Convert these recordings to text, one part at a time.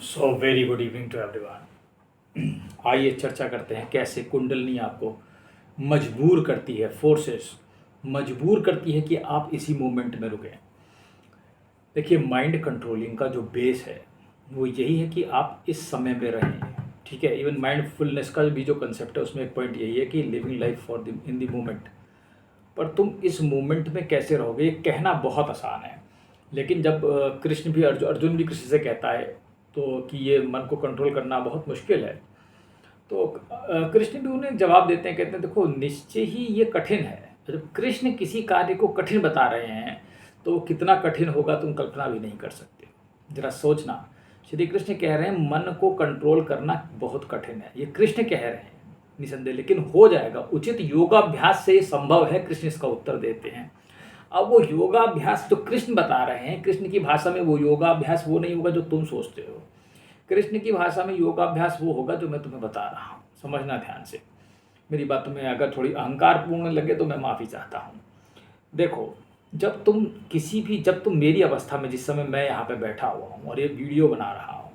So very good evening to everyone. आइए चर्चा करते हैं कैसे कुंडलिनी आपको मजबूर करती है, फोर्सेस मजबूर करती है कि आप इसी मोमेंट में रुकें। देखिए, माइंड कंट्रोलिंग का जो बेस है वो यही है कि आप इस समय में रहें। ठीक है, इवन माइंडफुलनेस का भी जो कंसेप्ट है उसमें एक पॉइंट यही है कि living life for the in the moment. पर तुम इस मोमेंट में कैसे रहोगे, ये कहना बहुत आसान है। लेकिन जब कृष्ण भी अर्जुन भी कृष्ण से कहता है तो कि ये मन को कंट्रोल करना बहुत मुश्किल है, तो कृष्ण भी उन्हें जवाब देते हैं, कहते हैं देखो निश्चय ही ये कठिन है। जब कृष्ण किसी कार्य को कठिन बता रहे हैं तो वो कितना कठिन होगा तुम कल्पना भी नहीं कर सकते। जरा सोचना, श्री कृष्ण कह रहे हैं मन को कंट्रोल करना बहुत कठिन है, ये कृष्ण कह रहे हैं निसंदेह, लेकिन हो जाएगा उचित योगाभ्यास से ये संभव है। कृष्ण इसका उत्तर देते हैं। अब वो योगाभ्यास जो कृष्ण बता रहे हैं, कृष्ण की भाषा में वो योगाभ्यास वो नहीं होगा जो तुम सोचते हो। कृष्ण की भाषा में योगाभ्यास वो होगा जो मैं तुम्हें बता रहा हूँ। समझना ध्यान से, मेरी बात तुम्हें अगर थोड़ी अहंकारपूर्ण लगे तो मैं माफ़ी चाहता हूँ। देखो, जब तुम मेरी अवस्था में, जिस समय मैं यहाँ पे बैठा हुआ हूँ और ये वीडियो बना रहा हूँ,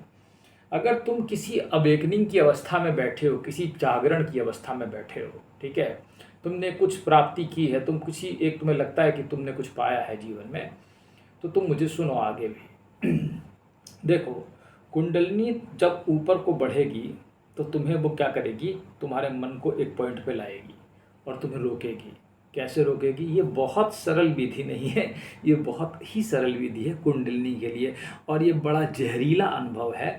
अगर तुम किसी अवेकनिंग की अवस्था में बैठे हो, किसी जागरण की अवस्था में बैठे हो, ठीक है, तुमने कुछ प्राप्ति की है, तुम्हें लगता है कि तुमने कुछ पाया है जीवन में, तो तुम मुझे सुनो आगे भी। देखो, कुंडलिनी जब ऊपर को बढ़ेगी तो तुम्हें वो क्या करेगी, तुम्हारे मन को एक पॉइंट पे लाएगी और तुम्हें रोकेगी। कैसे रोकेगी? ये बहुत सरल विधि नहीं है, ये बहुत ही सरल विधि है कुंडलिनी के लिए, और ये बड़ा जहरीला अनुभव है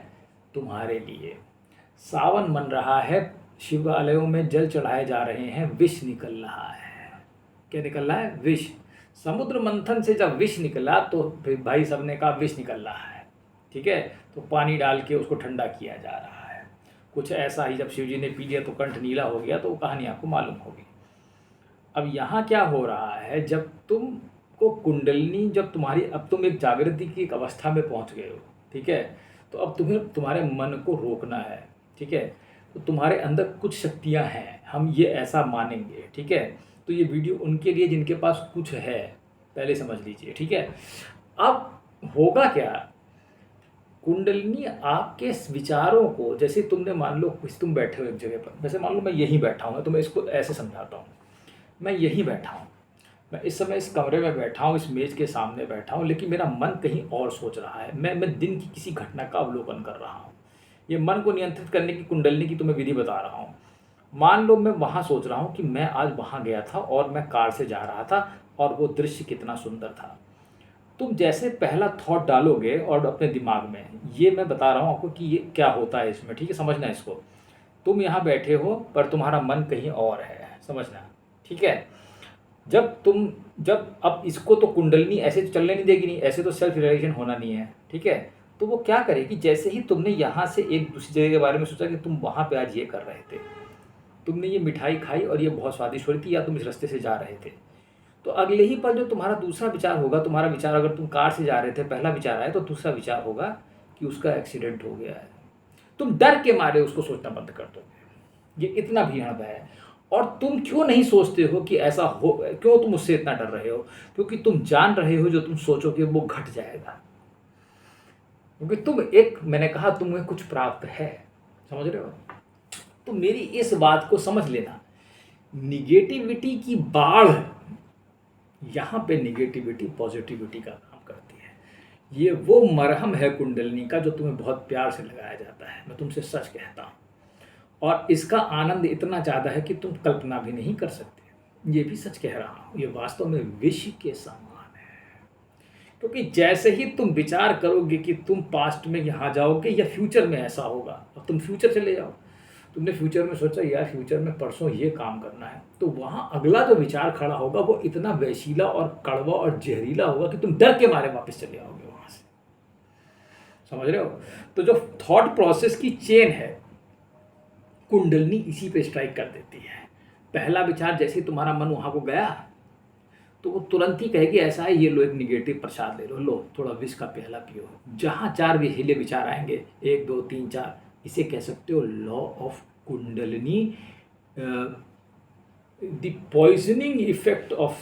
तुम्हारे लिए। सावन मन रहा है, शिवालयों में जल चढ़ाए जा रहे हैं, विष निकल रहा है। क्या निकल रहा है? विष। समुद्र मंथन से जब विष निकला तो फिर भाई सब ने कहा विष निकल रहा है, ठीक है, तो पानी डाल के उसको ठंडा किया जा रहा है। कुछ ऐसा ही जब शिव जी ने पी लिया तो कंठ नीला हो गया, तो वो कहानी आपको मालूम होगी। अब यहाँ क्या हो रहा है, जब तुम को कुंडलिनी, जब अब तुम एक जागृति की एक अवस्था में पहुँच गए हो, ठीक है, तो अब तुम्हें तुम्हारे मन को रोकना है। ठीक है, तो तुम्हारे अंदर कुछ शक्तियाँ हैं, हम ये ऐसा मानेंगे। ठीक है, तो ये वीडियो उनके लिए जिनके पास कुछ है, पहले समझ लीजिए। ठीक है, अब होगा क्या, कुंडलिनी आपके विचारों को, जैसे तुमने मान लो कुछ तुम बैठे हो एक जगह पर, जैसे मान लो मैं यहीं बैठा हूँ, तो मैं इसको ऐसे समझाता हूँ। मैं यहीं बैठा हूँ, मैं इस समय इस कमरे में बैठा हूँ, इस मेज़ के सामने बैठा हूँ, लेकिन मेरा मन कहीं और सोच रहा है। मैं दिन की किसी घटना का अवलोकन कर रहा हूँ। ये मन को नियंत्रित करने की कुंडलिनी की तुम्हें विधि बता रहा हूँ। मान लो मैं वहाँ सोच रहा हूँ कि मैं आज वहाँ गया था और मैं कार से जा रहा था और वो दृश्य कितना सुंदर था। तुम जैसे पहला थॉट डालोगे और अपने दिमाग में, ये मैं बता रहा हूँ आपको कि ये क्या होता है इसमें, ठीक है, समझना इसको। तुम यहाँ बैठे हो पर तुम्हारा मन कहीं और है, समझना, ठीक है। जब अब इसको तो कुंडलिनी ऐसे तो चलने नहीं देगी, नहीं ऐसे तो सेल्फ रियलाइजेशन होना नहीं है, ठीक है। तो वो क्या करेगी, जैसे ही तुमने यहाँ से एक दूसरी जगह के बारे में सोचा कि तुम वहाँ पे आज ये कर रहे थे, तुमने ये मिठाई खाई और ये बहुत स्वादिष्ट हो रही थी, या तुम इस रास्ते से जा रहे थे, तो अगले ही पल जो तुम्हारा दूसरा विचार होगा, तुम्हारा विचार, अगर तुम कार से जा रहे थे पहला विचार आया, तो दूसरा विचार होगा कि उसका एक्सीडेंट हो गया है। तुम डर के मारे उसको सोचना बंद कर दोगे, ये इतना भयानक है। और तुम क्यों नहीं सोचते हो कि ऐसा हो, क्यों तुम उससे इतना डर रहे हो? क्योंकि तुम जान रहे हो जो तुम सोचोगे वो घट जाएगा। क्योंकि मैंने कहा तुम्हें कुछ प्राप्त है, समझ रहे हो? तो मेरी इस बात को समझ लेना, निगेटिविटी की बाढ़, यहाँ पे निगेटिविटी पॉजिटिविटी का काम करती है। ये वो मरहम है कुंडलिनी का जो तुम्हें बहुत प्यार से लगाया जाता है, मैं तुमसे सच कहता हूँ। और इसका आनंद इतना ज़्यादा है कि तुम कल्पना भी नहीं कर सकते। ये भी सच कह रहा हूँ, ये वास्तव में विष के समान है। क्योंकि जैसे ही तुम विचार करोगे कि तुम पास्ट में यहाँ जाओगे या फ्यूचर में ऐसा होगा, अब तुम फ्यूचर चले जाओ, तुमने फ्यूचर में सोचा यार फ्यूचर में परसों ये काम करना है, तो वहाँ अगला जो विचार खड़ा होगा वो इतना वैशीला और कड़वा और जहरीला होगा कि तुम डर के मारे वापस चले आओगे वहाँ से, समझ रहे हो? तो जो थॉट प्रोसेस की चेन है, कुंडलिनी इसी पे स्ट्राइक कर देती है। पहला विचार जैसे ही तुम्हारा मन वहाँ को गया, तो वो तुरंत ही कहेगी ऐसा है, ये लो एक निगेटिव प्रसाद ले लो थोड़ा विष का प्याला पियो। जहाँ चार विषीले विचार आएंगे, 1 2 3 4, इसे कह सकते हो law of kundalini, the poisoning effect of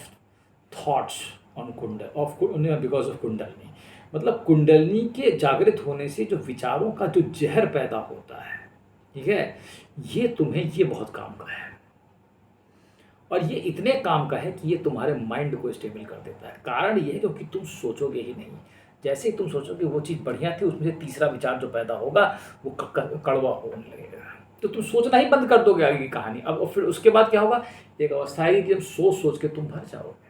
thoughts on because of kundalini. मतलब कुंडलिनी के जागृत होने से जो विचारों का जो जहर पैदा होता है, ठीक है, ये तुम्हें ये बहुत काम का है। और ये इतने काम का है कि ये तुम्हारे माइंड को स्टेबल कर देता है। कारण ये है क्योंकि तुम सोचोगे ही नहीं। जैसे ही तुम सोचोगे वो चीज़ बढ़िया थी, उसमें से तीसरा विचार जो पैदा होगा वो कड़वा होने लगेगा, तो तुम सोचना ही बंद कर दोगे आगे की कहानी। अब और फिर उसके बाद क्या होगा, एक अवस्था आएगी कि जब सोच सोच के तुम भर जाओगे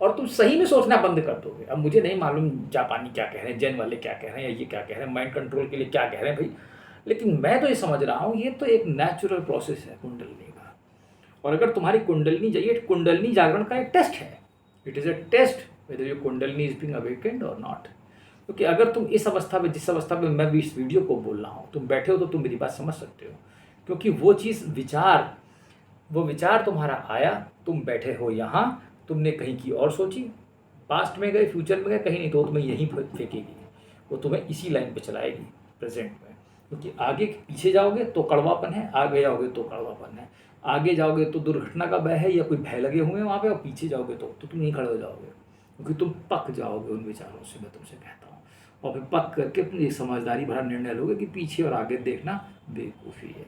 और तुम सही में सोचना बंद कर दोगे। अब मुझे नहीं मालूम जापानी क्या कह रहे हैं, जैन वाले क्या कह रहे हैं, या ये क्या कह रहे हैं, माइंड कंट्रोल के लिए क्या कह रहे हैं भाई, लेकिन मैं तो ये समझ रहा हूँ ये तो एक नेचुरल प्रोसेस है कुंडलिनी का। और अगर तुम्हारी कुंडलिनी जाइए, कुंडलिनी जागरण का एक टेस्ट है, it is a test whether your kundalini is being awakened और नॉट। क्योंकि अगर तुम इस अवस्था में, जिस अवस्था में मैं भी इस वीडियो को बोल रहा हूँ, तुम बैठे हो तो तुम मेरी बात समझ सकते हो। क्योंकि वो चीज़ वो विचार तुम्हारा आया, तुम बैठे हो यहाँ, तुमने कहीं की और सोची, पास्ट में गए, फ्यूचर में गए, कहीं नहीं, तो तुम्हें यहीं फेंकेगी, वो तुम्हें इसी लाइन पे चलाएगी प्रेजेंट में। क्योंकि आगे पीछे जाओगे तो कड़वापन है, आगे जाओगे तो कड़वापन है, आगे जाओगे तो दुर्घटना का भय है या कोई भय लगे हुए हैं वहाँ पे, और पीछे जाओगे तो तुम नहीं खड़े हो जाओगे, क्योंकि तुम पक जाओगे उन विचारों से, मैं तुमसे कहता हूँ। और फिर पक करके तुम ये समझदारी भरा निर्णय लोगे कि पीछे और आगे देखना बेवकूफ़ी है,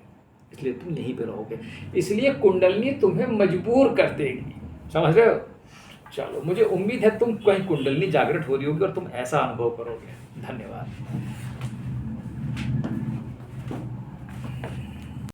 इसलिए तुम यहीं पे रहोगे। इसलिए कुंडलिनी तुम्हें मजबूर कर देगी, समझ रहे हो। चलो, मुझे उम्मीद है तुम कहीं कुंडलिनी जागृत हो रही होगी और तुम ऐसा अनुभव करोगे। धन्यवाद।